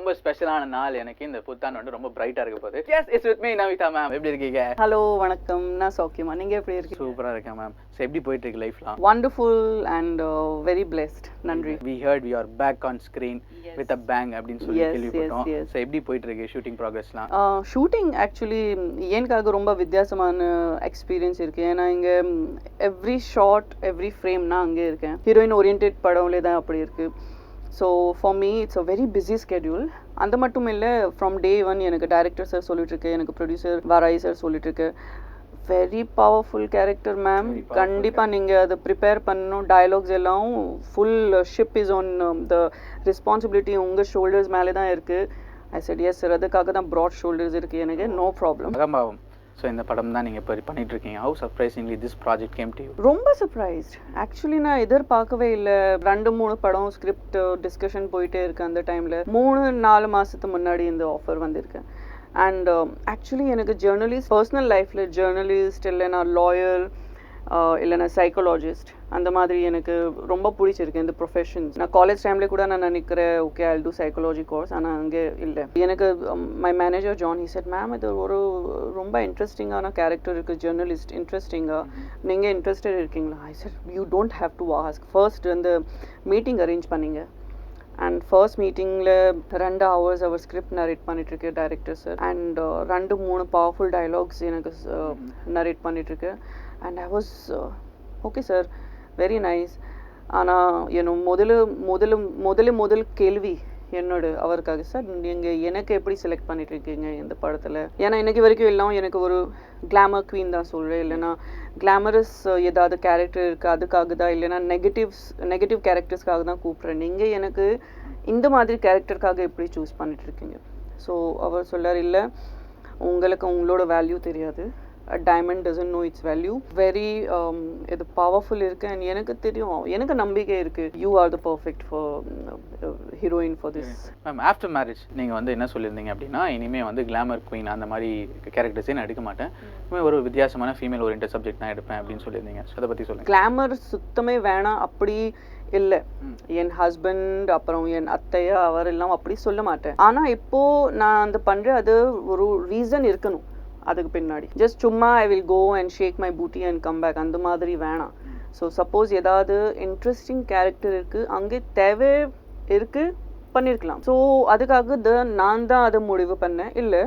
ரொம்ப ஸ்பெஷலான நாள் எனக்கு. இந்த புத்தாண்டு வந்து ரொம்ப பிரைட்டா இருக்க போகுது. Yes it's with me Namitha ma'am. எப்படி இருக்கீங்க? ஹலோ வணக்கம், நான் சௌக்கியமா, நீங்க எப்படி இருக்கீங்க? சூப்பரா இருக்கேன் மேம். ஸோ எப்படி போயிட்டு இருக்கு லைஃப்லாம்? Wonderful and very blessed. நன்றி. We heard we are back on screen with a bang அப்படின்னு சொல்லி கேள்விப்பட்டோம். ஸோ எப்படி போயிட்டு இருக்கு ஷூட்டிங் ப்ராக்ரஸ்லாம்? ஷூட்டிங் ஆக்சுவலி எனக்காக ரொம்ப வித்தியாசமான எக்ஸ்பீரியன்ஸ் இருக்கு. ஏன்னா இங்கே எவ்ரி ஷார்ட் எவ்ரி ஃப்ரேம் நான் அங்கே இருக்கேன். ஹீரோயின் ஓரியன்டட் படம்லே தான் அப்படி இருக்கு. So for me it's a very busy schedule. அந்த மட்டும் இல்லை, ஃப்ரம் டே ஒன் எனக்கு டைரக்டர் சார் சொல்லிட்டுருக்கு, எனக்கு ப்ரொடியூசர் வாராய் சார் சொல்லிட்டுருக்கு, வெரி பவர்ஃபுல் கேரக்டர் மேம், கண்டிப்பாக நீங்கள் அதை ப்ரிப்பேர் பண்ணணும். டயலாக்ஸ் எல்லாம் full ship is on the responsibility உங்கள் ஷோல்டர்ஸ் மேலே தான் இருக்குது. ஐ செட் எஸ் சார், அதுக்காக தான் ப்ராட் ஷோல்டர்ஸ் இருக்குது எனக்கு, நோ ப்ராப்ளம். அகம்பாவம். ஸோ இந்த படம் தான் நீங்கள் இப்போ பண்ணிட்டு இருக்கீங்க. How surprisingly this project came to you? ரொம்ப சர்ப்ரைஸ்ட். ஆக்சுவலி நான் எதிர்பார்க்கவே இல்லை. 2-3 படம் ஸ்கிரிப்ட் டிஸ்கஷன் போயிட்டே இருக்கு. அந்த டைமில் 3-4 மாதத்துக்கு முன்னாடி இந்த ஆஃபர் வந்திருக்கு. அண்ட் ஆக்சுவலி எனக்கு ஜேர்னலிஸ்ட், பர்சனல் லைஃப்பில் ஜேர்னலிஸ்ட் இல்லைனா லாயர் இல்லைனா சைக்காலஜிஸ்ட், அந்த மாதிரி எனக்கு ரொம்ப பிடிச்சிருக்கு இந்த ப்ரொஃபஷன்ஸ். நான் காலேஜ் டைம்லேயே கூட நான் நினைக்கிறேன் okay I to psychology course, ஆனால் அங்கே இல்லை. எனக்கு my manager John he said ma'am இது ஒரு ரொம்ப இன்ட்ரெஸ்டிங்கான கேரக்டர் இருக்குது, ஜேர்னலிஸ்ட் இன்ட்ரெஸ்டிங்காக, நீங்கள் இன்ட்ரெஸ்டட் இருக்கீங்களா? I said you don't have to ask, first அந்த மீட்டிங் அரேஞ்ச் பண்ணிங்க. அண்ட் ஃபர்ஸ்ட் மீட்டிங்கில் 2 hours அவர் ஸ்கிரிப்ட் நரேட் பண்ணிட்டுருக்கு director sir. And 2-3 powerful dialogues எனக்கு நரேட் பண்ணிட்டுருக்கு. And I was okay sir, very nice. ஆனால் முதல் கேள்வி என்னோட அவருக்காக, சார் நீங்கள் எனக்கு எப்படி செலக்ட் பண்ணிட்டு இருக்கீங்க இந்த படத்தில்? ஏன்னா இன்னைக்கு வரைக்கும் எல்லாம் எனக்கு ஒரு கிளாமர் குவீன் தான் சொல்கிறேன், இல்லைனா கிளாமரஸ் ஏதாவது கேரக்டர் இருக்குது அதுக்காக தான், இல்லைனா நெகட்டிவ் கேரக்டர்ஸ்க்காக தான் கூப்பிட்றேன். நீங்கள் எனக்கு இந்த மாதிரி கேரக்டருக்காக எப்படி சூஸ் பண்ணிட்டு இருக்கீங்க? ஸோ அவர் சொல்லார், இல்லை உங்களுக்கு உங்களோட வேல்யூ தெரியாது, a diamond doesn't know its value. Very இது பவர்ஃபுல் இருக்குது. அண்ட் எனக்கு தெரியும், எனக்கு நம்பிக்கை இருக்குது, you are the perfect for heroine for this. Ma'am after marriage நீங்கள் வந்து என்ன சொல்லியிருந்தீங்க அப்படின்னா, இனிமேல் வந்து கிளாமர் குயின் அந்த மாதிரி கேரக்டர்ஸே நான் எடுக்க மாட்டேன், இனிமேல் ஒரு வித்தியாசமான ஃபீமேல் ஓரியன்டட் சப்ஜெக்ட் நான் எடுப்பேன் அப்படின்னு சொல்லியிருந்தீங்க. ஸோ அதை பற்றி சொல்லுங்கள். கிளாமர் சுத்தமே வேணாம் அப்படி இல்லை. என் ஹஸ்பண்ட் அப்புறம் என் அத்தையா அவர் எல்லாம் அப்படி சொல்ல மாட்டேன். ஆனால் இப்போது நான் அந்த பண்ணுறேன், அது ஒரு ரீசன் இருக்கணும் அதுக்கு பின்னாடி. ஜஸ்ட் சும்மா I will go and shake my booty and come back அந்த மாதிரி வேணாம். ஸோ சப்போஸ் ஏதாவது இன்ட்ரெஸ்டிங் கேரக்டர் இருக்குது, அங்கே தேவை இருக்குது, பண்ணியிருக்கலாம். ஸோ அதுக்காக நான் தான் அதை முடிவு பண்ணேன். இல்லை,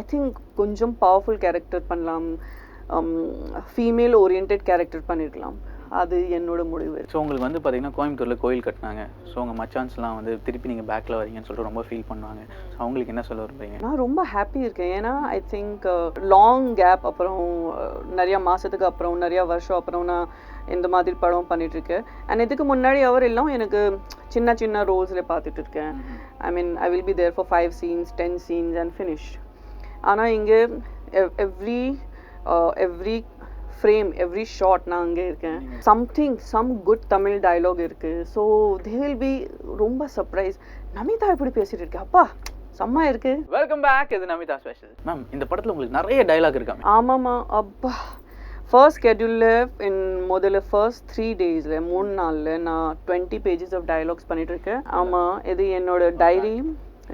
ஐ திங்க் கொஞ்சம் பவர்ஃபுல் கேரக்டர் பண்ணலாம், ஃபீமேல் ஓரியன்ட் கேரக்டர் பண்ணியிருக்கலாம், அது என்னோட முடிவு. ஸோ உங்களுக்கு வந்து பார்த்தீங்கன்னா கோயம்புத்தூரில் கோயில் கட்டினாங்க. ஸோ உங்கள் மச்சான்ஸ்லாம் வந்து திருப்பி நீங்கள் பேக்கில் வரீங்கன்னு சொல்லிட்டு ரொம்ப ஃபீல் பண்ணுவாங்க. ஸோ அவங்களுக்கு என்ன சொல்ல விரும்புறீங்க? நான் ரொம்ப ஹாப்பி இருக்கேன். ஏன்னா ஐ திங்க் லாங் கேப் அப்புறம் நிறையா மாதத்துக்கு அப்புறம் நிறையா வருஷம் அப்புறம் நான் இந்த மாதிரி படம் பண்ணிகிட்ருக்கேன். அண்ட் இதுக்கு முன்னாடி அவர் எல்லாம் எனக்கு சின்ன சின்ன ரோல்ஸில் பார்த்துட்டு இருக்கேன். I mean I will be there for 5 scenes 10 scenes and finish. ஆனால் இங்கே எவ்ரி ஃப்ரேம் எவ்ரி ஷாட் நான் அங்கே இருக்கேன். சம் குட் தமிழ் டயலாக் இருக்குது. ஸோ தே வில் பி ரொம்ப சர்ப்ரைஸ், நமிதா எப்படி பேசிட்டு இருக்கேன், அப்பா செம்மா இருக்கு. வெல்கம் பேக், இது நமிதா ஸ்பெஷல். மேம் இந்த படத்தில் உங்களுக்கு நிறைய டைலாக் இருக்காங்க. ஆமாம்மா, அப்பா ஃபர்ஸ்ட் ஸ்கெடியூலில் முதல்ல ஃபர்ஸ்ட் 3 daysல 3 நாளில் நான் 20 pages ஆஃப் டயலாக்ஸ் பண்ணிட்டு இருக்கேன். ஆமாம், இது என்னோட டைரி.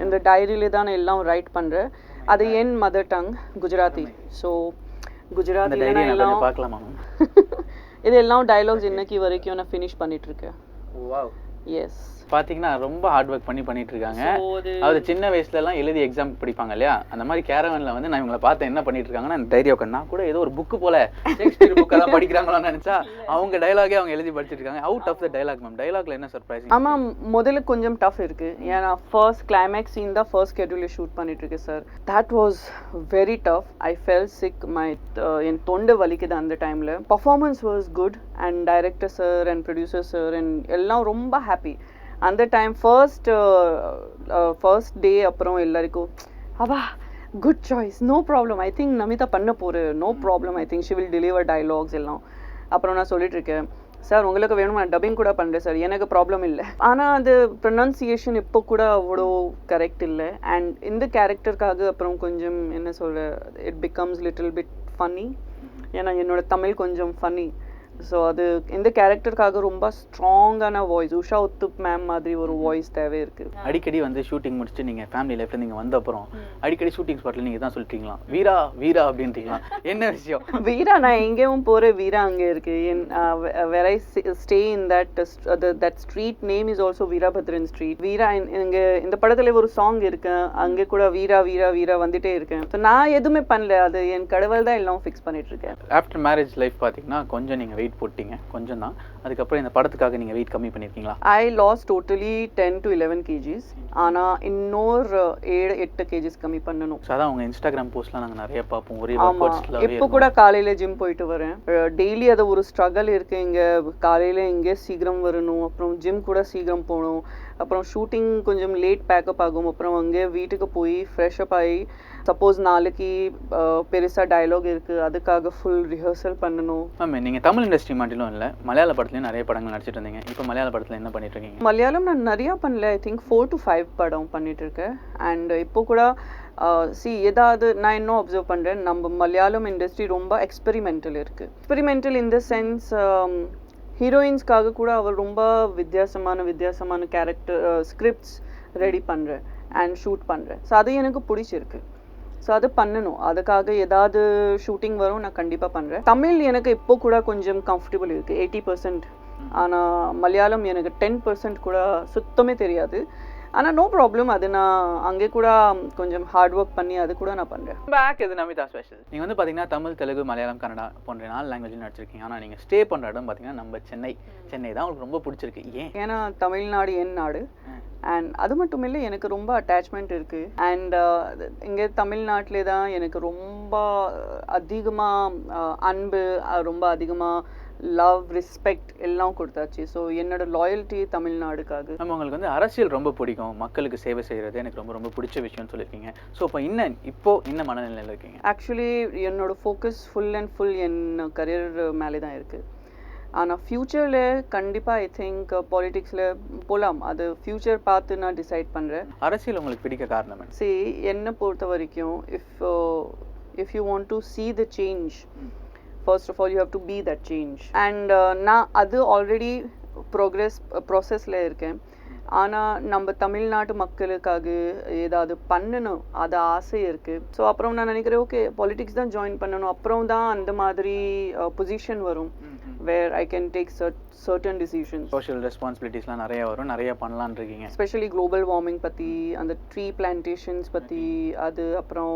இந்த டைரியில தான் நான் எல்லாம் ரைட் பண்ணுறேன். அது என் mother tongue Gujarati. So Gujarati பார்க்கலாமா? இது எல்லாம் டயலாக்ஸ் இன்னைக்கு வரைக்கும் நான் ஃபினிஷ் பண்ணிட்டு இருக்கேன். வாவ். எஸ், பார்த்தீங்கன்னா ரொம்ப ஹார்ட் ஒர்க் பண்ணிட்டு இருக்காங்க. அது சின்ன வயசுலலாம் எழுதி எக்ஸாம் படிப்பாங்க இல்லையா, அந்த மாதிரி கேரவனில் வந்து நான் இவங்களை பார்த்தேன் என்ன பண்ணிட்டு இருக்காங்கன்னா, அந்த டைரி உட்காந்து நான் கூட ஏதோ ஒரு புக்கு போல ஷேக்ஸ்பியர் புக்கெல்லாம் படிக்கிறாங்களான்னு நினச்சா அவங்க டைலாகே அவங்க எழுதி படிச்சிட்டு இருக்காங்க. Out of the dialogue ma'am, டைலாக்ல என்ன சர்ப்ரைசிங்? ஆமாம், முதல்ல கொஞ்சம் டஃப் இருக்கு. ஏன்னா ஃபர்ஸ்ட் கிளைமேக்ஸ் சீன் தான் ஃபர்ஸ்ட் ஸ்கெடியூலில் ஷூட் பண்ணிட்டு இருக்கு sir. That was very tough. I fell sick, என் தொண்டை வலிக்குது அந்த டைமில். Performance was good and director sir and producer sir and எல்லாம் ரொம்ப ஹாப்பி அந்த டைம். ஃபர்ஸ்ட் டே அப்புறம் எல்லாருக்கும் அவா good choice, no problem, I think Namitha பண்ண போகிறேன், no problem, I think she will deliver dialogues எல்லாம். அப்புறம் நான் சொல்லிட்டு இருக்கேன், சார் உங்களுக்கு வேணும் நான் டப்பிங் கூட பண்ணுறேன் சார், எனக்கு ப்ராப்ளம் இல்லை. ஆனால் அது ப்ரொனன்சியேஷன் இப்போ கூட அவ்வளோ கரெக்ட் இல்லை. அண்ட் இந்த கேரக்டருக்காக அப்புறம் கொஞ்சம் என்ன சொல்ல, it becomes little bit funny. ஏன்னா என்னோட தமிழ் கொஞ்சம் ஃபன்னி. ஸோ அது இந்த கேரக்டருக்காக ரொம்ப ஸ்ட்ராங்கான வாய்ஸ், உஷா உத்துப் மேம் மாதிரி ஒரு வாய்ஸ் தேவை இருக்குது. அடிக்கடி வந்து ஷூட்டிங் முடிச்சுட்டு நீங்கள் ஃபேமிலி லைஃப்ல நீங்கள் வந்த அப்புறம் அடிக்கடி ஷூட்டிங் ஸ்பாட்டில் நீங்கள் தான் சொல்லிட்டீங்களா வீரா வீரா அப்படின்றீங்களா, என்ன விஷயம்? வீரா நான் எங்கேயும் போகிற வீரா அங்கே இருக்கு. Where I stay in that street name is also Veerabhadran street. Veera இங்கே இந்த படத்துல ஒரு சாங் இருக்கு, அங்கே கூட வீரா வீரா வீரா வந்துட்டே இருக்கேன். ஸோ நான் எதுவுமே பண்ணல, அது என் கடவுள் தான் எல்லாம் ஃபிக்ஸ் பண்ணிட்டு இருக்கேன். ஆஃப்டர் மேரேஜ் லைஃப் பார்த்தீங்கன்னா கொஞ்சம் நீங்கள் வெயிட் போட்டீங்க, கொஞ்சம் தான். அதுக்கப்புறம் இந்த படத்துக்காக நீங்கள் வெயிட் கம்மி பண்ணியிருக்கீங்களா? ஐ லாஸ் டோட்டலி 10 to 11 kgs. ஆனால் இன்னொரு 7-8 kgs கம்மி பண்ணணும். ஸோ அதான் உங்கள் இன்ஸ்டாகிராம் போஸ்ட்லாம் நாங்கள் நிறைய பார்ப்போம், ஒரே ஆமாம், இப்போ கூட காலையில் ஜிம் போயிட்டு வரேன். டெய்லி அது ஒரு ஸ்ட்ரகிள் இருக்குது. இங்கே காலையில் இங்கே சீக்கிரம் வரணும், அப்புறம் ஜிம் கூட சீக்கிரம் போகணும், அப்புறம் ஷூட்டிங் கொஞ்சம் லேட் பேக்கப் ஆகும், அப்புறம் அங்கே வீட்டுக்கு போய் ஃப்ரெஷ்அப் ஆகி சப்போஸ் நாளைக்கு பெருசாக டயலாக் இருக்குது, அதுக்காக ஃபுல் ரிஹர்சல் பண்ணணும். மேம் நீங்கள் தமிழ் இண்டஸ்ட்ரி மட்டும் இல்லை, மலையாள படத்துலையும் நிறைய படங்கள் நடிச்சிட்டு இருந்தீங்க. இப்போ மலையாள படத்தில் என்ன பண்ணிட்டு இருக்கீங்க? மலையாளம் நான் நிறையா பண்ணல, ஐ திங்க் 4 to 5 படம் பண்ணிட்டு இருக்கேன். அண்ட் இப்போ கூட ஏதாவது நான் இன்னும் அப்சர்வ் பண்ணுறேன், நம்ம மலையாளம் இண்டஸ்ட்ரி ரொம்ப எக்ஸ்பெரிமெண்டல் இருக்குது. எக்ஸ்பெரிமெண்டல் இன் த சென்ஸ் ஹீரோயின்ஸ்க்காக கூட அவர் ரொம்ப வித்தியாசமான கேரக்டர் ஸ்கிரிப்ட்ஸ் ரெடி பண்ணுறேன் அண்ட் ஷூட் பண்ணுறேன். ஸோ அது எனக்கு பிடிச்சிருக்கு. ஸோ அது பண்ணணும், அதுக்காக ஏதாவது ஷூட்டிங் வரும், நான் கண்டிப்பாக பண்ணுறேன். தமிழ் எனக்கு இப்போ கூட கொஞ்சம் கம்ஃபர்டபுள் இருக்குது 80%. ஆனால் மலையாளம் எனக்கு 10% கூட சுத்தமே தெரியாது. ஆனால் நோ ப்ராப்ளம், அது நான் அங்கே கூட கொஞ்சம் ஹார்ட் ஒர்க் பண்ணி அது கூட நான் பண்ணுறேன். பேக் இது நமிதா ஸ்பெஷல். நீங்கள் வந்து பார்த்தீங்கன்னா தமிழ், தெலுங்கு, மலையாளம், கன்னடா போன்ற 4 லாங்குவேஜில் நடிச்சிருக்கீங்க. ஆனால் நீங்கள் ஸ்டே பண்ணுற இடம் பார்த்தீங்கன்னா நம்ம சென்னை தான் உங்களுக்கு ரொம்ப பிடிச்சிருக்கு. ஏன்? ஏன்னா தமிழ்நாடு என் நாடு. அண்ட் அது மட்டும் இல்லை, எனக்கு ரொம்ப அட்டாச்மெண்ட் இருக்குது. அண்ட் இங்கே தமிழ்நாட்டிலே தான் எனக்கு ரொம்ப அதிகமாக அன்பு, ரொம்ப அதிகமாக லவ், ரெஸ்பெக்ட் எல்லாம் கொடுத்தாச்சு. ஸோ என்னோட லாயல்ட்டி தமிழ்நாடுக்காக. நம்ம உங்களுக்கு வந்து அரசியல் ரொம்ப பிடிக்கும், மக்களுக்கு சேவை செய்கிறது எனக்கு ரொம்ப ரொம்ப பிடிச்ச விஷயம்னு சொல்லியிருக்கீங்க. ஸோ இப்போ என்ன மனநிலையில் இருக்கீங்க? ஆக்சுவலி என்னோட focus full and full N career மேலே தான் இருக்குது. ஆனால் ஃப்யூச்சரில் கண்டிப்பாக ஐ திங்க் பாலிடிக்ஸில் போகலாம், அது ஃப்யூச்சர் பார்த்து நான் டிசைட் பண்ணுறேன். அரசியல் உங்களுக்கு பிடிக்க காரணம்? என்னை பொறுத்த வரைக்கும் if you want to see the change, first of all you have to be that change. And நான் அது ஆல்ரெடி ப்ராசஸில் இருக்கேன். ஆனால் நம்ம தமிழ்நாட்டு மக்களுக்காக ஏதாவது பண்ணணும், அது ஆசை இருக்குது. ஸோ அப்புறம் நான் நினைக்கிறேன், ஓகே பாலிடிக்ஸ் தான் ஜாயின் பண்ணணும், அப்புறம் தான் அந்த மாதிரி பொசிஷன் வரும் where I can take certain decisions. Social responsibilities-லாம் நிறைய வரும், நிறைய பண்ணலான்னு இருக்கீங்க. Especially global warming பற்றி, அந்த tree plantations பற்றி, அது அப்புறம்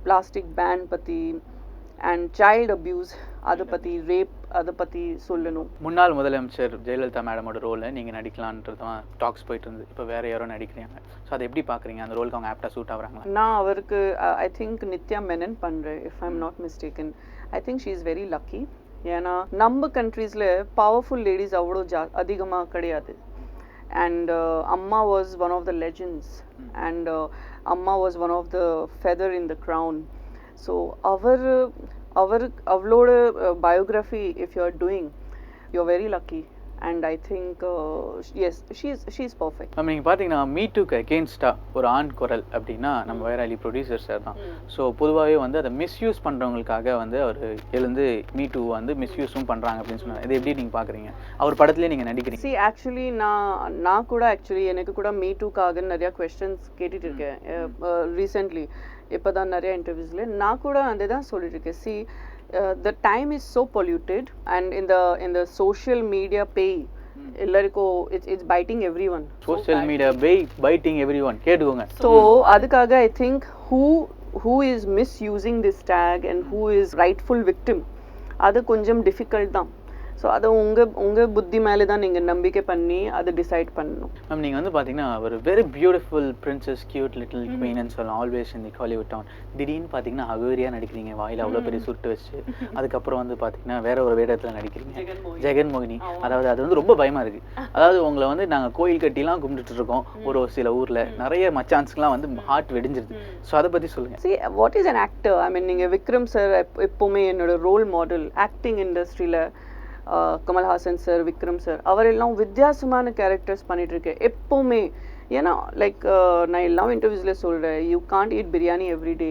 பிளாஸ்டிக் பேன் பற்றி, அண்ட் சைல்டு அப்யூஸ் அதை பற்றி, ரேப் அதை பற்றி சொல்லணும். முன்னாள் முதலமைச்சர் ஜெயலலிதா மேடமோட ரோலில் நீங்கள் நடிக்கலான்றது தான் டாக்ஸ் போயிட்டு இருந்து, இப்போ வேறு யாரோ நடிக்கிறீங்க. ஸோ அதை எப்படி பார்க்குறீங்க? அந்த ரோலுக்கு அவங்க ஆப்டாக சூட் ஆகுறாங்களா? நான் அவருக்கு ஐ திங்க் நித்யா மெனன் பண்ணுறேன், if I am not mistaken. I think she is very lucky. ஏன்னா நம்ம கண்ட்ரீஸில் பவர்ஃபுல் லேடிஸ் அவ்வளோ அதிகமாக கிடையாது. அண்ட் அம்மா was one of the legends, and அம்மா was one of the feather in the crown. So அவளோட biography if you are doing, you're very lucky. And I think yes, she's perfect. நீங்கள் பார்த்தீங்கன்னா மீட்டுக்கு அகெயின்ஸ்டாக ஒரு ஆண் குரல் அப்படின்னா நம்ம வைராலி ப்ரொடியூசர் சார் தான். ஸோ பொதுவாகவே வந்து அதை மிஸ்யூஸ் பண்ணுறவங்களுக்காக வந்து அவர் எழுந்து மீட்டு வந்து மிஸ்யூஸும் பண்ணுறாங்க அப்படின்னு சொன்னார். இது எப்படி நீங்கள் பார்க்குறீங்க? அவர் படத்துலேயே நீங்கள் நடிக்கிறீங்க. See actually நான் கூட ஆக்சுவலி எனக்கு கூட மீட்டுக்காக நிறையா கொஸ்டின்ஸ் கேட்டுட்டு இருக்கேன் ரீசெண்ட்லி. இப்போ தான் நிறைய இன்டர்வியூஸில் நான் கூட அந்த தான் சொல்லிட்டு இருக்கேன். See the time is so polluted, and in the social media pay எல்லாருக்கும் it's biting everyone. Social media biting everyone கேட்டுக்கோங்க. So அதுக்காக I think who is misusing this tag and who is rightful victim, அது கொஞ்சம் difficult தான். So அதை உங்கள் புத்தி மேலே தான் நீங்கள் நம்பிக்கை பண்ணி அதை டிசைட் பண்ணணும். மேம் நீங்கள் வந்து பார்த்தீங்கன்னா ஒரு very beautiful princess, cute little குவீன்னு சொல்லலாம், ஆல்வேஸ் இந்த ஹாலிவுட் டவுன். திடீர்னு பார்த்தீங்கன்னா அகோரியாக நடிக்கிறீங்க, வாயில் அவ்வளோ பெரிய சுட்டு வச்சு. அதுக்கப்புறம் வந்து பார்த்தீங்கன்னா வேற ஒரு வேடத்தில் நடிக்கிறீங்க, ஜெகன்மோகினி. அதாவது அது வந்து ரொம்ப பயமாக இருக்குது. அதாவது உங்களை வந்து நாங்கள் கோயில் கட்டிலாம் கும்பிட்டுட்டு இருக்கோம், ஒரு சில ஊரில் நிறைய மச்சான்ஸ்க்குலாம் வந்து ஹார்ட் வெடிஞ்சிருது. ஸோ அதை பற்றி சொல்லுங்கள். See what is an actor? I mean நீங்கள் விக்ரம் சார் எப்போவுமே என்னோட ரோல் மாடல். ஆக்டிங் இண்டஸ்ட்ரியில் கமல்ஹாசன் சார், விக்ரம் சார், அவரெல்லாம் வித்தியாசமான கேரக்டர்ஸ் பண்ணிட்டு இருக்கேன் எப்போவுமே. ஏன்னா லைக் நான் எல்லாம் இன்டர்வியூஸில் சொல்கிறேன், you can't eat biryani every day,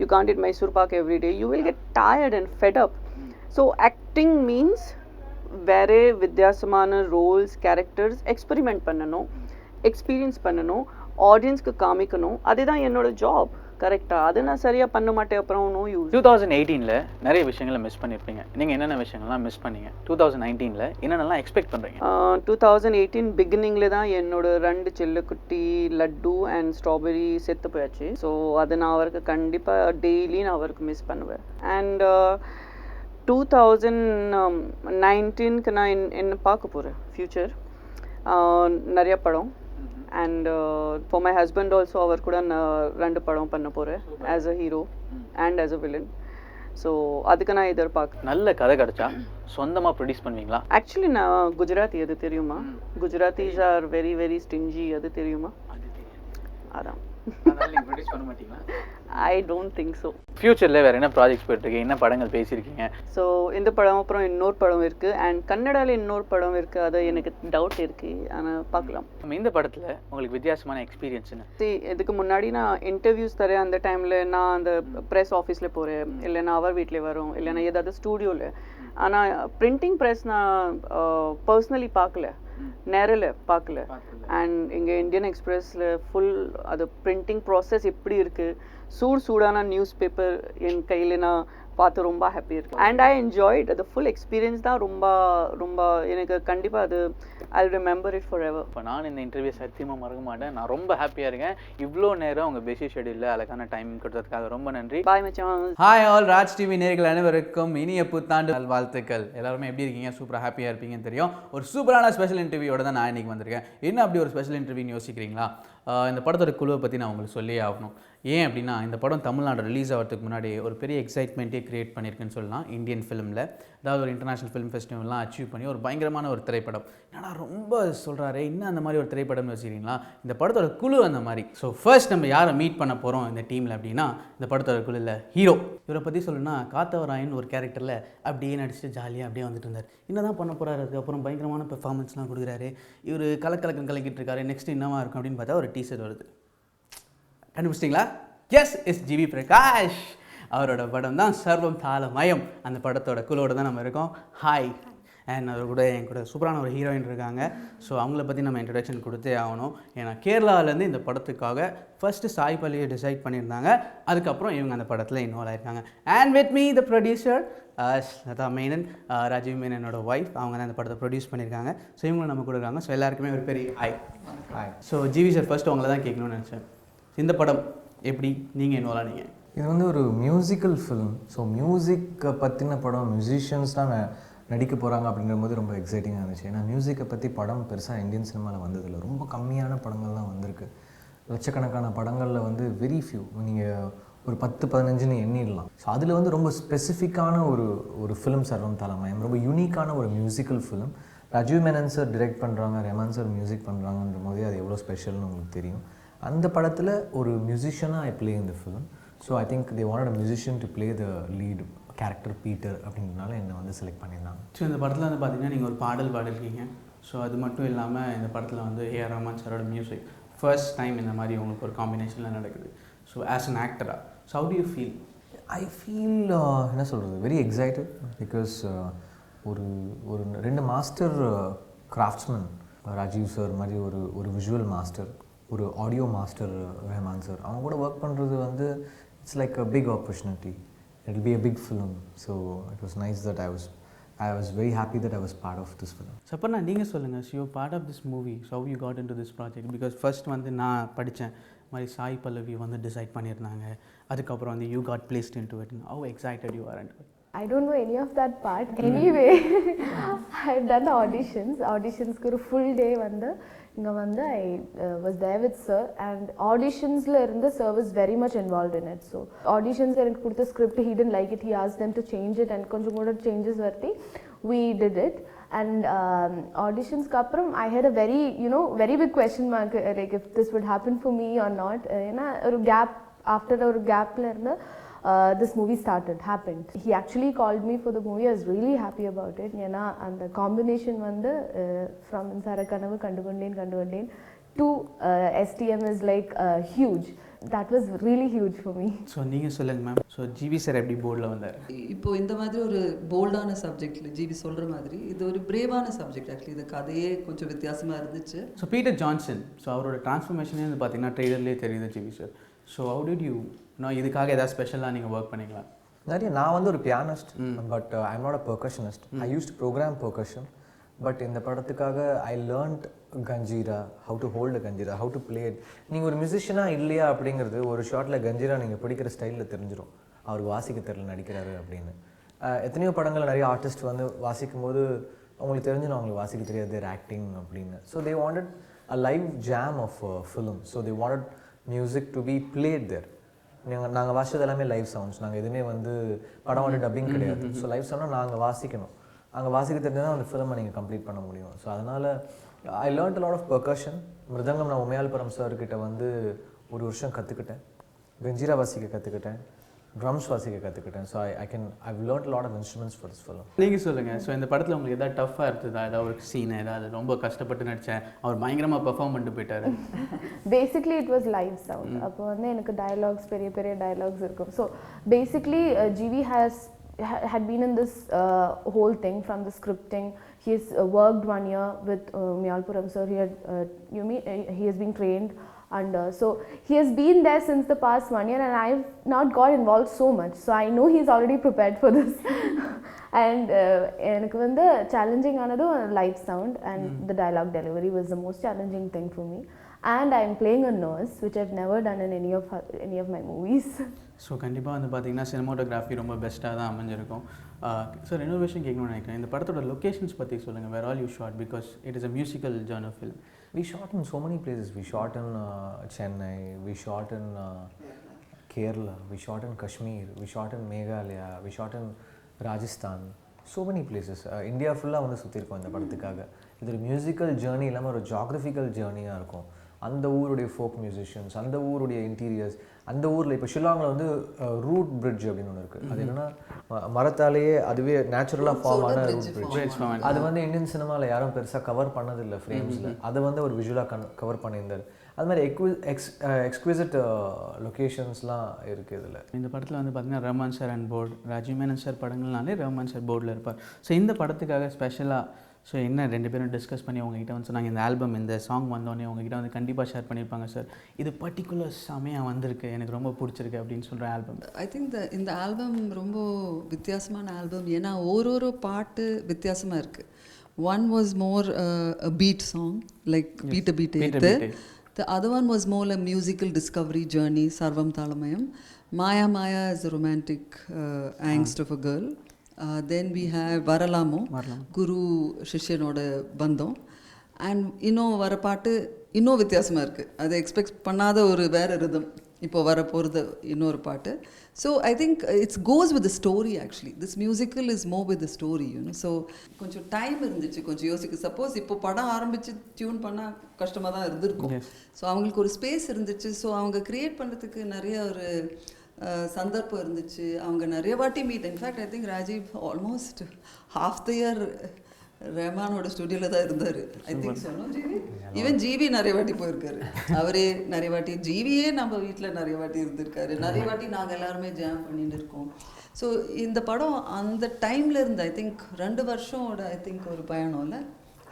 you can't eat Mysore pak every day, you will get tired and fed up. So acting means வேறு வித்தியாசமான ரோல்ஸ் கேரக்டர்ஸ் எக்ஸ்பெரிமெண்ட் பண்ணணும், எக்ஸ்பீரியன்ஸ் பண்ணணும், ஆடியன்ஸ்க்கு காமிக்கணும். அதுதான் என்னோட ஜாப். கரெக்டாக அது நான் சரியாக பண்ண மாட்டேன், அப்புறம் நோ யூஸ். 2018 நிறைய விஷயங்களை மிஸ் பண்ணியிருப்பீங்க. நீங்கள் என்னென்ன விஷயங்கள்லாம் மிஸ் பண்ணீங்க? 2019 என்னென்னலாம் எக்ஸ்பெக்ட் பண்ணுறீங்க? 2018 பிகினிங்கில் தான் என்னோட 2 செல்லக்குட்டி லட்டு அண்ட் ஸ்ட்ராபெரி செத்து போயாச்சு. ஸோ அதை நான் அவருக்கு கண்டிப்பாக டெய்லி நான் அவருக்கு மிஸ் பண்ணுவேன். அண்ட் 2019க்கு நான் என்ன பார்க்க போகிறேன் ஃப்யூச்சர் நிறைய படம். And for my husband also அவர் கூட நான் 2 படம் பண்ண போகிறேன் as a hero and as a villain. So அதுக்கு நான் எதிர்பார்க்க. நல்ல கதை கிடச்சா சொந்தமாக ப்ரொடியூஸ் பண்ணுவீங்களா? ஆக்சுவலி நான் குஜராத்தி, அது தெரியுமா? Gujaratis are very very stingy, அது தெரியுமா? அதான் ப்ரொடியூஸ் பண்ண மாட்டீங்களா? I don't think so. ஃப்யூச்சரில் வேறு என்ன ப்ராஜெக்ட்ஸ் போயிட்டுருக்கு, என்ன படங்கள் பேசியிருக்கீங்க? ஸோ இந்த படம் அப்புறம் இன்னொரு படம் இருக்குது அண்ட் கன்னடாவில் இன்னொரு படம் இருக்குது. அது எனக்கு டவுட் இருக்குது, ஆனால் பார்க்கலாம். இந்த படத்தில் உங்களுக்கு வித்தியாசமான எக்ஸ்பீரியன்ஸ்னு? இதுக்கு முன்னாடி நான் இன்டர்வியூஸ் தரேன். அந்த டைமில் நான் அந்த ப்ரெஸ் ஆஃபீஸில் போகிறேன், இல்லைன்னா அவர் வீட்டில் வரும், இல்லைன்னா ஏதாவது ஸ்டூடியோவில். ஆனால் பிரிண்டிங் ப்ரெஸ் நான் பர்சனலி பார்க்கல, நேரில் பார்க்கல. அண்ட் இங்கே இந்தியன் எக்ஸ்பிரஸில் ஃபுல் அது பிரிண்டிங் ப்ராசஸ் எப்படி இருக்குது, சூடான நியூஸ் பேப்பர் என் கையில் நான் பார்த்து ரொம்ப ஹாப்பியாக இருக்குது. அண்ட் ஐ என்ஜாய்ட் அது ஃபுல் எக்ஸ்பீரியன்ஸ் தான். ரொம்ப ரொம்ப எனக்கு கண்டிப்பாக அது I remember it for ever. இப்போ நான் இந்த இன்டர்வியூ சத்தியமாக மறக்க மாட்டேன். நான் ரொம்ப ஹாப்பியாக இருக்கேன். இவ்வளோ நேரம் உங்கள் பிஸி ஷெடியூலில் அழகான டைம் கொடுத்ததுக்காக ரொம்ப நன்றி. பாய் மச்சான். ஹாய் ஆல், ராஜ் டிவி நேயர்கள் அனைவருக்கும் இனிய புத்தாண்டு நல்வாழ்த்துக்கள். எல்லாருமே எப்படி இருக்கீங்க? சூப்பராக ஹாப்பியாக இருப்பீங்கன்னு தெரியும். ஒரு சூப்பரான ஸ்பெஷல் இன்டர்வியூவோட தான் நான் இன்றைக்கி வந்திருக்கேன். என்ன அப்படி ஒரு ஸ்பெஷல் இன்டர்வியூன்னு யோசிக்கிறீங்களா? இந்த படத்தோட குழுவை பற்றி நான் உங்களுக்கு சொல்லியே ஆகணும். ஏன் அப்படின்னா இந்த படம் தமிழ்நாடு ரிலீஸ் ஆகிறதுக்கு முன்னாடி ஒரு பெரிய எக்ஸைட்மெண்ட்டே க்ரியேட் பண்ணியிருக்குன்னு சொல்லலாம். இந்தியன் ஃபிலிமில் அதாவது ஒரு இன்டர்நேஷ்னல் ஃபிலிம் ஃபெஸ்டிவல்லாம் அச்சீவ் பண்ணி ஒரு பயங்கரமான ஒரு திரைப்படம். ஏன்னா ரொம்ப சொல்கிறாரு, இன்னும் அந்த மாதிரி ஒரு திரைப்படம்னு வச்சுக்கிறீங்களா? இந்த படத்தோட குழு அந்த மாதிரி. ஸோ ஃபர்ஸ்ட் நம்ம யாரை மீட் பண்ண போகிறோம் இந்த டீமில் அப்படின்னா, இந்த படத்தோட குழுவில் ஹீரோ. இவரை பற்றி சொல்லணும்னா காத்தவராயன் ஒரு கேரக்டரில் அப்படியே நடிச்சுட்டு ஜாலியாக அப்படியே வந்துட்டு இருந்தார். என்ன தான் பண்ண போகிறாரு? அதுக்கப்புறம் பயங்கரமான பெர்ஃபார்மன்ஸ்லாம் கொடுக்குறாரு. இவர் கலக்கிட்டு இருக்காரு. நெக்ஸ்ட் என்னவா இருக்கும் அப்படின்னு பார்த்தா ஒரு டீசர் வருது. கண்டுபிடிச்சிட்டிங்களா? Yes, yes GV Prakash. அவரோட படம் தான் சர்வம் தாளமயம். அந்த படத்தோட குழுவோட தான் நம்ம இருக்கோம். ஹாய். அண்ட் அவர் கூட என் கூட சூப்பரான ஒரு ஹீரோயின் இருக்காங்க. ஸோ அவங்கள பற்றி நம்ம இன்ட்ரடக்ஷன் கொடுத்தே ஆகணும். ஏன்னா கேரளாவிலேருந்து இந்த படத்துக்காக ஃபஸ்ட்டு சாய் பல்லியை டிசைட் பண்ணியிருந்தாங்க. அதுக்கப்புறம் இவங்க அந்த படத்தில் இன்வால்வ் ஆயிருக்காங்க. And with me the producer Latha Menon, Rajiv மேனனோட ஒய்ஃப். அவங்க தான் இந்த படத்தை ப்ரொடியூஸ் பண்ணியிருக்காங்க. ஸோ இவங்களும் நம்ம கூட இருக்காங்க. ஸோ எல்லாருக்குமே ஒரு பெரிய hi. Hi. So GV sir, first அவங்கள தான் கேட்கணும்னு நினச்சேன். இந்த படம் எப்படி நீங்கள் இன்வால்வ் ஆனீங்க? இது வந்து ஒரு மியூசிக்கல் ஃபிலிம். ஸோ மியூசிக்கை பற்றின படம், மியூசிஷியன்ஸ் தான் நடிக்க போகிறாங்க அப்படிங்கிற போது ரொம்ப எக்ஸைட்டிங்காக இருந்துச்சு. ஏன்னா மியூசிக்கை பற்றி படம் பெருசாக இந்தியன் சினிமாவில் வந்ததில்லை. ரொம்ப கம்மியான படங்கள் தான் வந்திருக்கு. லட்சக்கணக்கான படங்களில் வந்து வெரி ஃபியூ, நீங்கள் ஒரு 10-15ன்னு எண்ணிடலாம். ஸோ அதில் வந்து ரொம்ப ஸ்பெசிஃபிக்கான ஒரு ஃபிலிம் சர்வம் தாளமயம். ரொம்ப யூனிக்கான ஒரு musical film. Rajiv Menon sir direct பண்ணுறாங்க, ரெஹ்மான் சார் மியூசிக் பண்ணுறாங்கன்ற போதே அது எவ்வளோ ஸ்பெஷல்னு உங்களுக்கு தெரியும். அந்த படத்தில் ஒரு மியூசிஷியனாக ஐ ப்ளே இந்த film. So I think they wanted a musician to play the lead character Peter அப்படின்றனால என்னை வந்து செலக்ட் பண்ணியிருந்தாங்க. ஸோ இந்த படத்தில் வந்து பார்த்தீங்கன்னா நீங்கள் ஒரு பாடல் பாடிருக்கீங்க. ஸோ அது மட்டும் இல்லாமல் இந்த படத்தில் வந்து ஏஆர் ரஹ்மான் சாரோட மியூசிக் ஃபர்ஸ்ட் டைம் இந்த மாதிரி உங்களுக்கு ஒரு காம்பினேஷனில் நடக்குது. ஸோ ஆஸ் அன் ஆக்டராக so how do you feel? I feel என்ன சொல்கிறது, வெரி எக்ஸைட்டட். பிகாஸ் ஒரு 2 மாஸ்டர் கிராஃப்ட்ஸ்மேன், ராஜீவ் சார் மாதிரி ஒரு விஷுவல் மாஸ்டர், ஒரு ஆடியோ மாஸ்டர் ரெஹ்மான் சார், அவங்க கூட ஒர்க் பண்ணுறது வந்து it's like a big opportunity. It will be a big film. So it was nice that I was very happy that I was part of this film. Suparna நீங்கள் சொல்லுங்கள். So you part of this movie. So how you got into this project? Because first வந்து நான் படித்தேன் மாதிரி சாய் பல்லவி வந்து decide பண்ணியிருந்தாங்க. அதுக்கப்புறம் வந்து you got placed into it. How excited you are into it? I don't know any of that part. Anyway, I've done the auditions. Auditions-க்கு ஒரு full day வந்து இங்கே வந்து I was there with sir and auditions-ல இருந்து sir was very much involved in it. So auditions எனக்கு கொடுத்த script, he didn't like it. He asked them to change it and கொஞ்சம் கூட changes வருத்தி we did it. And auditions-க்கு அப்புறம் I had a very, very big question mark like if this would happen for me or not. ஏன்னா ஒரு gap, after ஒரு gapல இருந்து this movie happened. He actually called me for the movie. I was really happy about it. ஏன்னா அந்த combination வந்து from மின்சார கனவு, கண்டுகொண்டேன் to STM is like huge. That was really huge for me. So நீங்கள் சொல்லுங்கள் ma'am. So GV sir எப்படி போர்டில் வந்தார்? இப்போ இந்த மாதிரி ஒரு போல்டான சப்ஜெக்டில் ஜிவி சொல்கிற மாதிரி இது ஒரு பிரேவான சப்ஜெக்ட். ஆக்சுவலி இந்த கதையே கொஞ்சம் வித்தியாசமாக இருந்துச்சு. ஸோ பீட்டர் ஜான்சன், ஸோ அவரோட டிரான்ஸ்ஃபர்மேஷனே வந்து பார்த்தீங்கன்னா ட்ரெய்லர்லேயே தெரியுது GV sir. So how did you இதுக்காக ஏதாவது ஸ்பெஷலாக நீங்கள் ஒர்க் பண்ணிங்களா? நிறைய நான் வந்து ஒரு pianist, but I am not a percussionist. I used program percussion. But இந்த படத்துக்காக I learnt kanjira, how to hold kanjira, how to play it. நீங்கள் ஒரு மியூசிஷியனாக இல்லையா அப்படிங்கிறது ஒரு ஷார்ட்டில் கஞ்சீரா நீங்கள் பிடிக்கிற ஸ்டைலில் தெரிஞ்சிடும் அவருக்கு வாசிக்க தெரியல நடிக்கிறாரு அப்படின்னு. எத்தனையோ படங்கள் நிறைய ஆர்டிஸ்ட் வந்து வாசிக்கும் போது அவங்களுக்கு தெரிஞ்சிடும் அவங்களுக்கு வாசிக்க தெரியாது, தேர் ஆக்டிங் அப்படின்னு. So they wanted a live jam of film. So they wanted music to be played there. நாங்கள் வாசிச்சது எல்லாமே லைவ் சவுண்ட்ஸ். நாங்கள் எதுவுமே வந்து படம் வந்து டப்பிங் கிடையாது. ஸோ லைவ் சவுண்டாக நாங்கள் வாசிக்கணும். அங்கே வாசிக்க தெரிஞ்சால் அந்த ஃபிலிமை நீங்கள் கம்ப்ளீட் பண்ண முடியும். ஸோ அதனால் I learnt a lot of percussion. Mridangam நான் உமையால்புரம் சார்கிட்ட வந்து ஒரு வருஷம் கற்றுக்கிட்டேன். கஞ்சீரா வாசிக்க கற்றுக்கிட்டேன், ட்ரம்ஸ் வாசிக்க கற்றுக்கிட்டேன். So I've learnt lot of instruments for this film. நீங்கள் சொல்லுங்கள். ஸோ இந்த படத்தில் உங்களுக்கு எதாவது டஃப்பாக இருந்ததா? ஏதாவது ஒரு சீன் ஏதாவது ரொம்ப கஷ்டப்பட்டு நடித்தேன், அவர் பயங்கரமாக பெர்ஃபார்ம் பண்ணிட்டு போயிட்டார்? Basically it was live sound. அப்போ வந்து எனக்கு டயலாக்ஸ் பெரிய பெரிய டயலாக்ஸ் இருக்கும். So basically GV had been in this whole thing from the scripting. He has worked 1 year with Myalpuram sir. He has been trained under. So he has been there since the past 1 year and I've not got involved so much. So I know he's already prepared for this. And எனக்கு வந்து challenging ஆனது live sound and the dialogue delivery was the most challenging thing for me. And I'm playing a nurse, which I've never done in any of my movies. So கண்டிப்பாக வந்து பார்த்தீங்கன்னா cinematography ரொம்ப பெஸ்ட்டாக தான் அமைஞ்சிருக்கும். சார் இன்னொரு விஷயம் கேட்கணும்னு நினைக்கிறேன். இந்த படத்தோட லொக்கேஷன்ஸ் பற்றி சொல்லுங்கள். Where all you shot, because it is a musical genre film. We shot in so many places. We shot in Chennai, we shot in Kerala, we shot in Kashmir, we shot in Meghalaya, we shot in Rajasthan. So many places. India ஃபுல்லாக வந்து சுற்றிருக்கோம் இந்த படத்துக்காக. இது ஒரு musical journey இல்லாமல் ஒரு geographical ஜேர்னியாக இருக்கும். அந்த ஊருடைய ஃபோக் மியூசிஷியன்ஸ், அந்த ஊருடைய இன்டீரியர்ஸ், அந்த ஊரில் இப்போ ஷில்லாங்கில் வந்து ரூட் பிரிட்ஜ் அப்படின்னு ஒன்று இருக்குது. அது என்னென்னா மரத்தாலேயே அதுவே நேச்சுரலாக ஃபார்ம் ஆன ரூட் பிரிட்ஜ். அது வந்து இந்தியன் சினிமாவில் யாரும் பெருசாக கவர் பண்ணதில்லை ஃப்ரேம்ஸில். அதை வந்து ஒரு விஷுவலாக கவர் பண்ணியிருந்தார். அது மாதிரி எக்ஸ்குவிசிட் லொக்கேஷன்ஸ்லாம் இருக்குது இதில். இந்த படத்தில் வந்து பார்த்திங்கன்னா Rahman sir and board, Rajiv Menon sir படங்கள்னாலே ரஹ்மான் சார் போர்டில் இருப்பார். ஸோ இந்த படத்துக்காக ஸ்பெஷலாக ஸோ என்ன 2 பேரும் டிஸ்கஸ் பண்ணி உங்ககிட்ட வந்து சொன்னாங்க, இந்த ஆல்பம் இந்த சாங் வந்தோடனே உங்ககிட்ட வந்து கண்டிப்பாக ஷேர் பண்ணியிருப்பாங்க சார், இது பர்டிகுலர் செமையாக வந்திருக்கு, எனக்கு ரொம்ப பிடிச்சிருக்கு அப்படின்னு சொல்கிற ஆல்பம்? ஐ திங்க் இந்த ஆல்பம் ரொம்ப வித்தியாசமான ஆல்பம். ஏன்னா ஒரு பாட்டு வித்தியாசமாக இருக்குது. One was more a beat song, like beat எடுத்து. The other one was more a musical discovery journey, Sarvam Thalammayam. Maya is a romantic angst of a girl. Then we have Varalamo, Guru Shishyanோட பந்தம். And இன்னும் வர பாட்டு இன்னும் வித்தியாசமாக இருக்குது. அதை expect பண்ணாத ஒரு வேறு ரிதம் இப்போ வர போகிறது இன்னொரு பாட்டு. So I think it's goes with the story. Actually this musical is more with the story, you know. So கொஞ்சம் டைம் இருந்துச்சு, கொஞ்சம் யோசிக்க. சப்போஸ் இப்போ படம் ஆரம்பித்து டியூன் பண்ணால் கஷ்டமாக தான் இருந்திருக்கும். ஸோ அவங்களுக்கு ஒரு ஸ்பேஸ் இருந்துச்சு. ஸோ அவங்க க்ரியேட் பண்ணுறதுக்கு நிறைய ஒரு சந்தர்ப்பம் இருந்துச்சு. அவங்க நிறைய வாட்டி meet. In fact I think Rajiv almost half the year ரஹ்மானோட ஸ்டுடியோவில் தான் இருந்தார். ஐ திங்க் சொன்னோம் ஜிவி. ஈவன் ஜிவி நிறைய வாட்டி போயிருக்காரு. அவரே நிறைய வாட்டி, ஜிவியே நம்ம வீட்டில் நிறைய வாட்டி இருந்திருக்காரு. நிறைய வாட்டி நாங்கள் எல்லாருமே ஜாம் பண்ணிட்டு இருக்கோம். ஸோ இந்த படம் அந்த டைமில் இருந்து ஐ திங்க் 2 வருஷோட ஐ திங்க் ஒரு பயணம் இல்லை,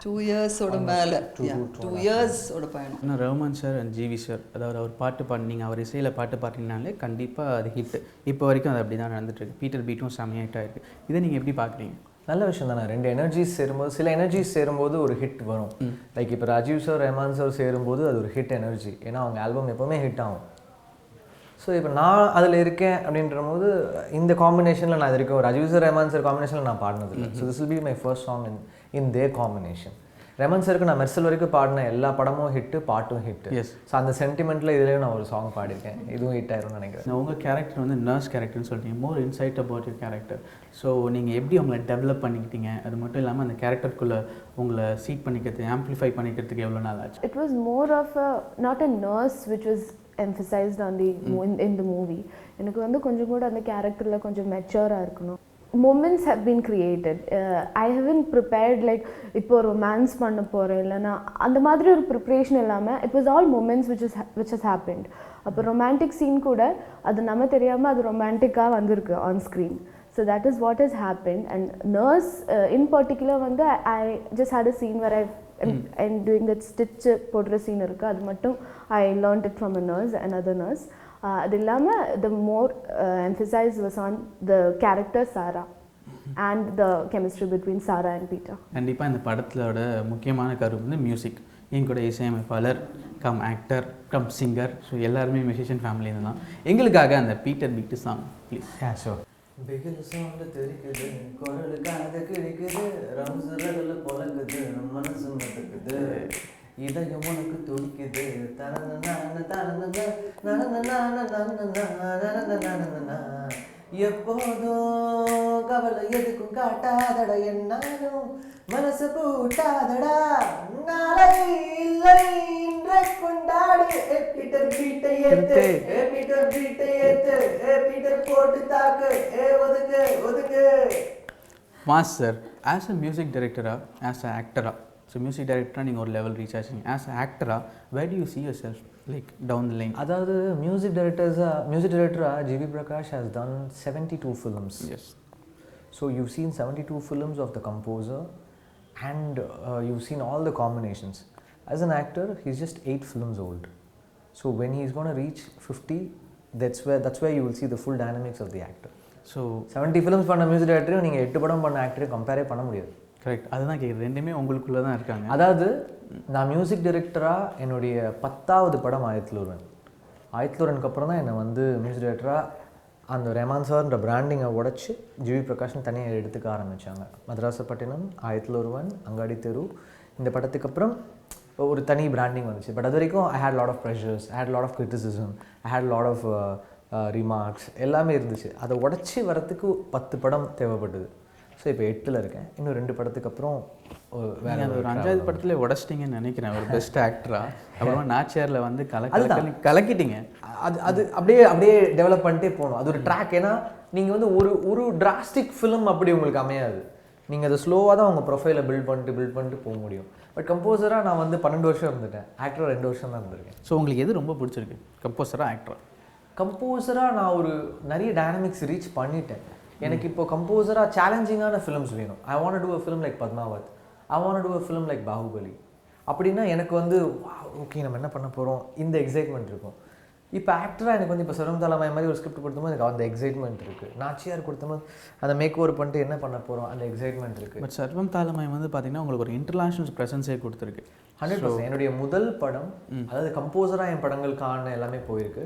2 இயர்ஸோட மேலே, 2 இயர்ஸோட பயணம். ஆனால் Rahman sir and GV sir, அதாவது அவர் பாட்டு பாடினீங்க, அவர் இசையில் பாட்டு பாடினாலே கண்டிப்பாக அது ஹிட். இப்போ வரைக்கும் அது அப்படி தான் நடந்துட்டுருக்கு. பீட்டர் பீட்டும் செமையாயிட்டாக இருக்குது. இதை நீங்கள் எப்படி பார்க்குறீங்க? நல்ல விஷயம் தானே. 2 எனர்ஜிஸ் சேரும்போது, சில எனர்ஜிஸ் சேரும்போது ஒரு ஹிட் வரும். லைக் இப்போ ராஜீவ் சார் ரஹ்மான் சார் சேரும்போது அது ஒரு ஹிட் எனர்ஜி. ஏன்னா அவங்க ஆல்பம் எப்போவுமே ஹிட் ஆகும். ஸோ இப்போ நான் அதில் இருக்கேன் அப்படின்ற போது இந்த காம்பினேஷனில் நான் இது இருக்கேன். ராஜீவ் சார் ரஹ்மான் சார் காம்பினேஷனில் நான் பாடினதில்லை. So this will be my first song in their combination. ரஹ்மான் சாருக்கு நான் மெர்சல் வரைக்கும் பாடின எல்லா படமும் ஹிட்டு, பாட்டும் ஹிட்டு. ஸோ அந்த சென்டிமெண்ட்டில் இதுலேயும் நான் ஒரு சாங் பாடியிருக்கேன். இதுவும் ஹிட் ஆயிரும்னு நினைக்கிறேன். உங்கள் கேரக்டர் வந்து நர்ஸ் கேரக்டர்னு சொல்லிட்டீங்க. More insight about your character. So நீங்கள் எப்படி உங்களை டெவலப் பண்ணிக்கிட்டீங்க? அது மட்டும் இல்லாமல் அந்த கேரக்டருக்குள்ளே உங்களை சீட் பண்ணிக்கிறது, ஆம்ப்ளிஃபை பண்ணிக்கிறதுக்கு எவ்வளோ நாள் ஆச்சு? It was more of a not a nurse which was emphasized on the in the movie. எனக்கு வந்து கொஞ்சம் கூட அந்த கேரக்டரில் கொஞ்சம் மெச்சூராக இருக்கணும். moments have been created. I haven't prepared like இப்போ romance பண்ண போறேன் இல்லனா அந்த மாதிரி ஒரு preparation இல்லாம it was all moments which has happened. அப்போ romantic scene கூட அது நம்ம தெரியாம அது romantic-ஆ வந்திருக்கு on screen. So that is what has happened. And Nurse in particular வந்து I just had a scene where I'm doing that stitch போடுற scene இருக்கு, அது மட்டும் I learned it from a nurse, another nurse. அது இல்லாமல் the more emphasis was on the character Sarah and the chemistry between Sarah and Peter. கண்டிப்பாக இந்த படத்தோட முக்கியமான கரு வந்து மியூசிக். என் கூட இசையமைப்பாளர் come actor come singer, so எல்லாருமே மியூசிஷியன் ஃபேமிலின்னு தான். எங்களுக்காக அந்த Peter bit song please. Sure. வெயில் சவுண்டு தெரிக்குது, குரலுக்காக கிழிக்குது, ரம்சரல பொலக்குது, மனசு மத்துக்குது, இதயம் உனக்கு துடிக்குது, எப்போதும் கவலை எதுக்கும் காட்டாதடா, என்னாலும் மனசு கூட்டாதடா, நாளை இல்லை இன்றை கொண்டாடு, பீட்டர் பீட்டை ஏத்து, பீட்டர் பீட்டை ஏத்து, பீட்டர் போட்டு தாக்கு, ஒதுக்கு ஒதுக்கு. மாஸ்டர் ஆஸ் அ மியூசிக் டைரக்டராக, ஆஸ் அ ஆக்டராக, ஸோ மியூசிக் டைரக்டராக நீங்கள் ஒரு லெவல் ரீச் ஆச்சிங்க. ஆஸ் அ ஆக்டராக where do you see yourself like down the line? அதாவது மியூசிக் டைரக்டராக GV Prakash has done 72 films. Yes. So you've seen 72 films of the composer and you've seen all the combinations. As an actor, he's just 8 films old. So when he's going to reach 50, that's where you will see the full dynamics of the actor. So 70 films பண்ண music டைரக்டரையும் நீங்கள் 8 படம் பண்ண ஆக்டரையும் கம்பேரே பண்ண முடியாது. Correct, அதுதான் கேட்குது. ரெண்டுமே உங்களுக்குள்ளே தான் இருக்காங்க. அதாவது நான் மியூசிக் டைரக்டராக என்னுடைய 10வது படம் ஆயிரத்தில் ஒருவனுக்கு அப்புறம் தான் என்னை வந்து மியூசிக் டைரக்டராக அந்த ரெஹ்மான் சார்ன்ற பிராண்டிங்கை உடச்சி ஜிவி பிரகாஷ்னு தனியாக எடுத்துக்க ஆரம்பித்தாங்க. மதராசப்பட்டினம், ஆயிரத்தில் ஒருவன், அங்காடி தெரு, இந்த படத்துக்கு அப்புறம் ஒரு தனி பிராண்டிங் வந்துச்சு. பட் அது வரைக்கும் I had lot of pressures, I had lot of criticism, I had lot of remarks எல்லாமே இருந்துச்சு. அதை உடச்சி வரத்துக்கு 10 படம் தேவைப்பட்டது. ஸோ இப்போ 8ல் இருக்கேன். இன்னும் 2 படத்துக்கு அப்புறம் வேறு ஒரு 5வது படத்தில் உடச்சிட்டிங்கன்னு நினைக்கிறேன் ஒரு பெஸ்ட் ஆக்டராக. அப்புறமா நாச்சியாரில் வந்து கலக்கிட்டீங்க. அது அப்படியே டெவலப் பண்ணிட்டே போகணும். அது ஒரு ட்ராக். ஏன்னா நீங்கள் வந்து ஒரு டிராஸ்டிக் ஃபிலிம் அப்படி உங்களுக்கு அமையாது. நீங்கள் அதை ஸ்லோவாக தான் உங்கள் ப்ரொஃபைலை பில்ட் பண்ணிட்டு போக முடியும். பட் கம்போசராக நான் வந்து 12 வருஷம் இருந்துட்டேன், ஆக்டராக 2 வருஷம் தான் இருந்திருக்கேன். ஸோ உங்களுக்கு எது ரொம்ப பிடிச்சிருக்கு கம்போசராக ஆக்டராக? கம்போசராக நான் ஒரு நிறைய டைனமிக்ஸ் ரீச் பண்ணிட்டேன். எனக்கு இப்போ கம்போசராக சேலஞ்சிங்கான ஃபிலிம்ஸ் வேணும். I want to do a film like Padmaavat, I want to do a film like Baahubali. அப்படின்னா எனக்கு வந்து ஓகே நம்ம என்ன பண்ண போகிறோம் இந்த எக்ஸைட்மெண்ட் இருக்கும். இப்போ ஆக்டராக எனக்கு வந்து இப்போ சரம் தலைமை மாதிரி ஒரு ஸ்கிரிப்ட் கொடுத்தோம் எனக்கு அந்த எக்ஸைட்மெண்ட் இருக்குது. நாச்சியார் கொடுத்தோம் அந்த மேக் ஓவர் பண்ணிட்டு என்ன பண்ண போகிறோம் அந்த எக்ஸைட்மெண்ட் இருக்குது. பட் சர்வம் தாளமயம் வந்து பார்த்தீங்கன்னா உங்களுக்கு ஒரு இன்டர்நேஷ்னல் ப்ரெசன்ஸே கொடுத்துருக்கு. 100%. என்னுடைய முதல் படம், அதாவது கம்போசராக என் படங்களுக்கான எல்லாமே போயிருக்கு.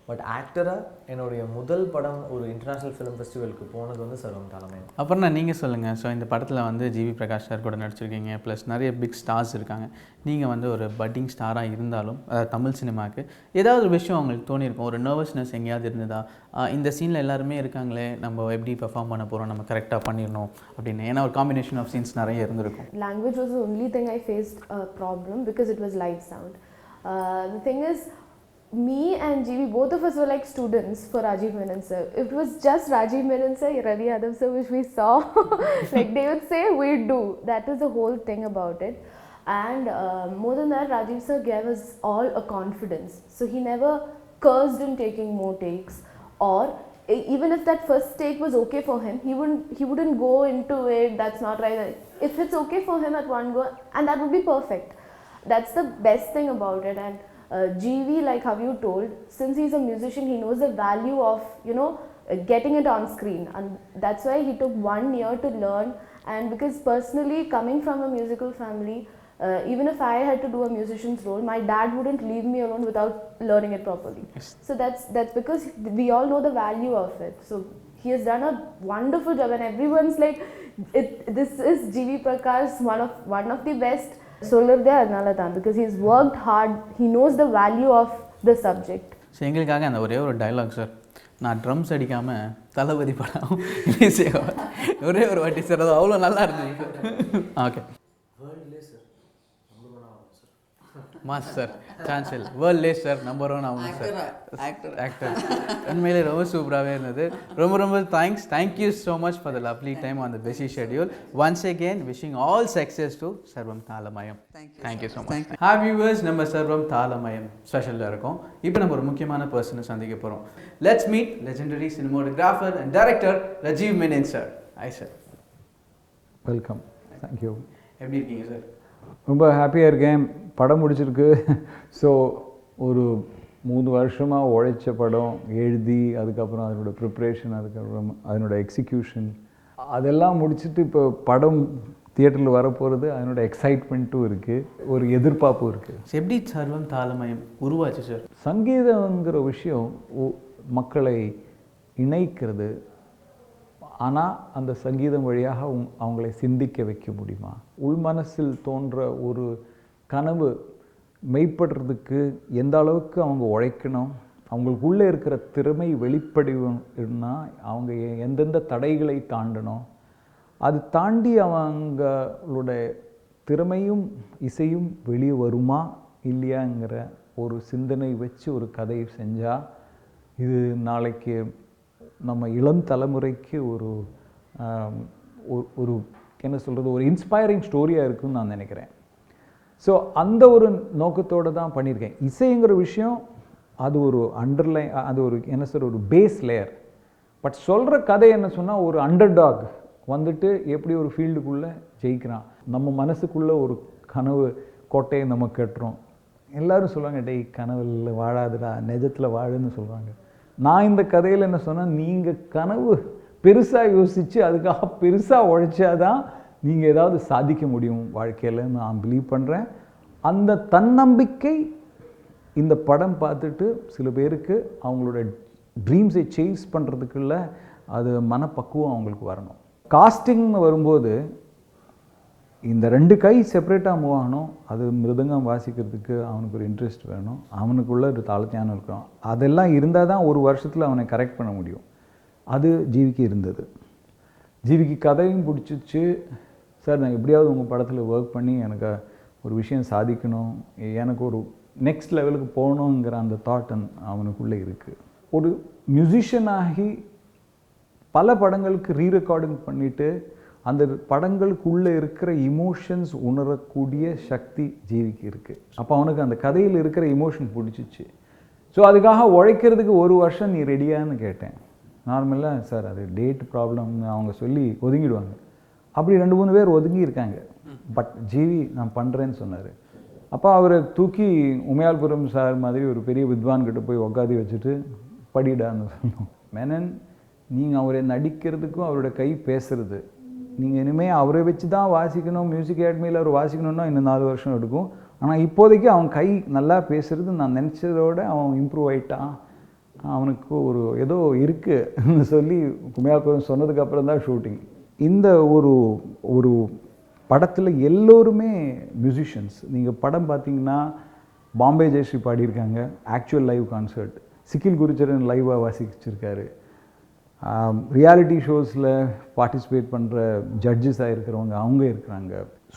பட் ஆக்டராக என்னுடைய முதல் படம் ஒரு இன்டர்நேஷ்னல் ஃபிலிம் ஃபெஸ்டிவலுக்கு போனது வந்து சர்வம் தாளமயம். அப்புறம் நீங்கள் சொல்லுங்கள். ஸோ இந்த படத்தில் வந்து ஜிவி பிரகாஷ் சார் கூட நடிச்சிருக்கீங்க, ப்ளஸ் நிறைய பிக் ஸ்டார்ஸ் இருக்காங்க. நீங்கள் வந்து ஒரு பட்டிங் ஸ்டாராக இருந்தாலும் தமிழ் சினிமாவுக்கு ஏதாவது ஒரு விஷயம் உங்களுக்கு தோணியிருக்கும், ஒரு நர்வஸ்னஸ் எங்கேயாவது இருந்ததா? இந்த சீனில் எல்லாருமே இருக்காங்களே, நம்ம எப்படி பெர்ஃபார்ம் பண்ண போகிறோம், நம்ம கரெக்டாக பண்ணிடணும் அப்படின்னு. ஏன்னா ஒரு காம்பினேஷன் ஆஃப் சீன்ஸ் நிறைய இருந்திருக்கும். Language was the only thing I faced a problem because it was live sound. The thing is, me and GV, both of us were like students for Rajiv Menon sir. It was just Rajiv Menon sir, Ravi Yadav sir, which we saw. Like they would say, we do. That is the whole thing about it. And more than that, Rajiv sir gave us all a confidence. So he never cursed in taking more takes, or even if that first take was okay for him, he wouldn't go into it, that's not right. If it's okay for him at one go, and that would be perfect. That's the best thing about it. And GV, like how you told, since he's a musician, he knows the value of, getting it on screen, and that's why he took 1 year to learn. And because personally, coming from a musical family, even if I had to do a musician's role, my dad wouldn't leave me alone without learning it properly. Yes. So that's because we all know the value of it. So he has done a wonderful job, and everyone's like, this is GV Prakash, one of the best. சொல்லுறதே அதனால தான், because he's worked hard, he knows the value of the subject. So எங்களுக்காக அந்த ஒரே ஒரு dialogue sir, நான் drums அடிக்காமல் தளபதி படம் ஒரே ஒரு வாட்டி சார், அது அவ்வளோ நல்லா இருந்தது சார். ஓகே. வேர்ல்ட்லேயே சார் நம்பர் 1 ஆகும் சார். மாஸ் சார், சான்சல் வேர்ல்ட்லே சார் நம்பர் 1 அவங்க சார், ஆக்டர். உண்மையிலே ரொம்ப சூப்பராகவே இருந்தது. ரொம்ப thank you so much for the lovely time on the busy schedule. Once again wishing all success to Sarvam Thaalamayam. Thank you so much. Hi viewers, நம்ம சர்வம் தாளமயம் ஸ்பெஷலில் இருக்கோம். இப்போ நம்ம ஒரு முக்கியமான பர்சனை சந்திக்க போகிறோம். Let's meet legendary cinematographer and director Rajeev Menon sir. Hi sir. Welcome. Thank you. எப்படி இருக்கீங்க சார்? ரொம்ப ஹாப்பியாக இருக்கேன். படம் முடிச்சிருக்கு. ஸோ ஒரு 3 வருஷமாக உழைச்ச படம் எழுதி, அதுக்கப்புறம் அதனோட ப்ரிப்ரேஷன், அதுக்கப்புறம் அதனோட எக்ஸிக்யூஷன், அதெல்லாம் முடிச்சுட்டு இப்போ படம் தியேட்டரில் வரப்போகிறது. அதனோட எக்ஸைட்மெண்ட்டும் இருக்குது, ஒரு எதிர்பார்ப்பும் இருக்குது. எப்படி சர்வம் தாளமயம் உருவாச்சு சார்? சங்கீதங்கிற விஷயம் மக்களை இணைக்கிறது. ஆனால் அந்த சங்கீதம் வழியாக அவங்களை சிந்திக்க வைக்க முடியுமா? உள் மனசில் தோன்ற ஒரு கனவு மெய்ப்படுறதுக்கு எந்த அளவுக்கு அவங்க உழைக்கணும், அவங்களுக்குள்ளே இருக்கிற திறமை வெளிப்படணும்னா அவங்க எந்தெந்த தடைகளை தாண்டணும், அது தாண்டி அவங்களோட திறமையும் இசையும் வெளியே வருமா இல்லையாங்கிற ஒரு சிந்தனை வச்சு ஒரு கதை செஞ்சால் இது நாளைக்கு நம்ம இளம் தலைமுறைக்கு ஒரு என்ன சொல்கிறது, ஒரு இன்ஸ்பைரிங் ஸ்டோரியாக இருக்குதுன்னு நான் நினைக்கிறேன். ஸோ அந்த ஒரு நோக்கத்தோடு தான் பண்ணியிருக்கேன். இசைங்கிற விஷயம் அது ஒரு அண்டர்லைன், அது ஒரு என்ன சொல்கிற ஒரு பேஸ் லேயர். பட் சொல்கிற கதை என்ன சொன்னால், ஒரு அண்டர்டாக் வந்துட்டு எப்படி ஒரு ஃபீல்டுக்குள்ளே ஜெயிக்கிறான், நம்ம மனசுக்குள்ளே ஒரு கனவு கோட்டையை நம்ம கட்டுறோம். எல்லோரும் சொல்லுவாங்க, டேய் கனவுல வாழாதுடா, நிஜத்தில் வாழுன்னு சொல்கிறாங்க. நான் இந்த கதையில் என்ன சொன்னால், நீங்கள் கனவு பெருசாக யோசித்து அதுக்காக பெருசாக உழைச்சாதான் நீங்கள் ஏதாவது சாதிக்க முடியும் வாழ்க்கையில் நான் பிலீவ் பண்ணுறேன். அந்த தன்னம்பிக்கை இந்த படம் பார்த்துட்டு சில பேருக்கு அவங்களோட ட்ரீம்ஸை சேஸ் பண்ணுறதுக்குள்ள அது மனப்பக்குவம் அவங்களுக்கு வரணும். காஸ்டிங்னு வரும்போது இந்த 2 கை செப்பரேட்டாக மூவ் ஆகணும். அது மிருதங்கம் வாசிக்கிறதுக்கு அவனுக்கு ஒரு இன்ட்ரெஸ்ட் வேணும், அவனுக்குள்ளே ஒரு தாளத்தியானம் இருக்கணும். அதெல்லாம் இருந்தால் தான் ஒரு வருஷத்தில் அவனை கரெக்ட் பண்ண முடியும். அது ஜீவிக்கு இருந்தது. ஜீவிக்கு கதையும் பிடிச்சிச்சு. சார் நான் எப்படியாவது உங்கள் படத்தில் ஒர்க் பண்ணி எனக்கு ஒரு விஷயம் சாதிக்கணும், எனக்கு ஒரு நெக்ஸ்ட் லெவலுக்கு போகணுங்கிற அந்த தாட் அவனுக்குள்ளே இருக்குது. ஒரு மியூசிஷியனாகி பல படங்களுக்கு ரீரெக்கார்டிங் பண்ணிவிட்டு அந்த படங்களுக்குள்ளே இருக்கிற இமோஷன்ஸ் உணரக்கூடிய சக்தி ஜீவிக்கு இருக்குது. அப்போ அவனுக்கு அந்த கதையில் இருக்கிற இமோஷன் பிடிச்சிச்சு. ஸோ அதுக்காக உழைக்கிறதுக்கு 1 வருஷம் நீ ரெடியான்னு கேட்டேன். நார்மலாக சார் அது டேட் ப்ராப்ளம்னு அவங்க சொல்லி ஒதுங்கிடுவாங்க. அப்படி 2-3 பேர் ஒதுங்கி இருக்காங்க. பட் ஜீவி நான் பண்ணுறேன்னு சொன்னார். அப்போ அவரை தூக்கி உமையால்புரம் சார் மாதிரி ஒரு பெரிய வித்வான்கிட்ட போய் உட்காந்து வச்சுட்டு படிடான்னு சொன்னோம். மேனன், நீங்கள் அவரை நடிக்கிறதுக்கும் அவரோட கை பேசுறது, நீங்கள் இனிமேல் அவரை வச்சு தான் வாசிக்கணும், மியூசிக் அகாடமியில் அவர் வாசிக்கணுன்னா இன்னும் 4 வருஷம் எடுக்கும். ஆனால் இப்போதைக்கு அவன் கை நல்லா பேசுகிறது நான் நினச்சதோட அவன் இம்ப்ரூவ் ஆகிட்டான், அவனுக்கு ஒரு ஏதோ இருக்குன்னு சொல்லி குமையால்புரம் சொன்னதுக்கப்புறம் தான் ஷூட்டிங். இந்த ஒரு படத்தில் எல்லோருமே மியூசிஷியன்ஸ். நீங்கள் படம் பார்த்தீங்கன்னா பாம்பே ஜெயஸ்ரீ பாடியிருக்காங்க, actual live concert. Sickle Gurcharan லைவாக வாசிச்சிருக்காரு. ரியாலிட்டி ஷோஸில் பார்ட்டிசிபேட் பண்ணுற ஜட்ஜஸாக இருக்கிறவங்க அவங்க இருக்கிறாங்க.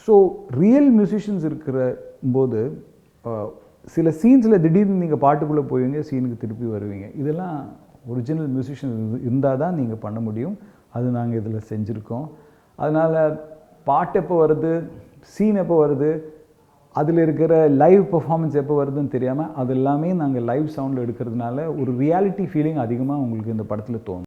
ஸோ ரியல் மியூசிஷியன்ஸ் இருக்கிற போது சில சீன்ஸில் திடீர்னு நீங்கள் பாட்டுக்குள்ளே போவீங்க, சீனுக்கு திருப்பி வருவீங்க. இதெல்லாம் ஒரிஜினல் மியூசிஷியன் இருந்தால் தான் நீங்கள் பண்ண முடியும். அது நாங்கள் இதில் செஞ்சுருக்கோம். அதனால் பாட்டு எப்போ வருது, சீன் எப்போ வருது, அதில் இருக்கிற லைவ் பெர்ஃபார்மன்ஸ் எப்போ வருதுன்னு தெரியாமல் அது எல்லாமே நாங்கள் லைவ் சவுண்டில் எடுக்கிறதுனால ஒரு ரியாலிட்டி ஃபீலிங் அதிகமாக உங்களுக்கு இந்த படத்தில் தோணும்.